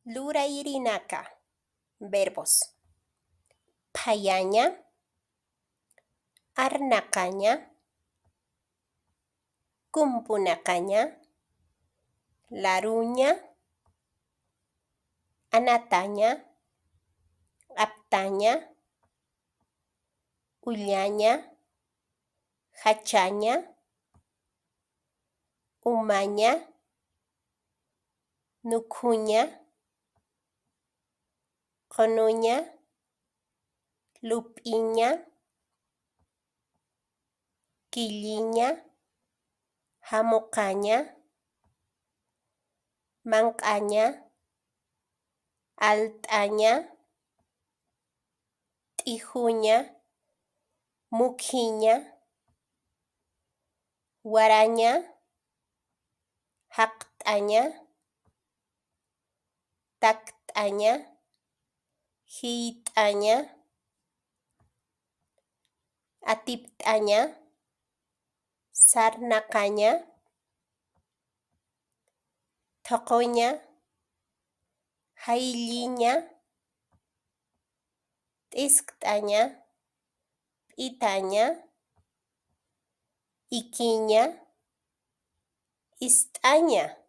Lurayrinaka. Verbos. Phayaña, arnaqaña, kumpunaqaña, laruña, anataña, aptaña, ullaña, hachaña, umaña, nukhuña, qonuña, lup'iña, killiña, hamuqaña, manq'aña, alt'aña, t'ijuña, mukhiña, waraña, haqt'aña, takt'aña, hiyt'aña, atipt'aña, sarnaqaña, thoquña, haylliña, t'iskt'aña, p'itaña, ikiña, ist'aña.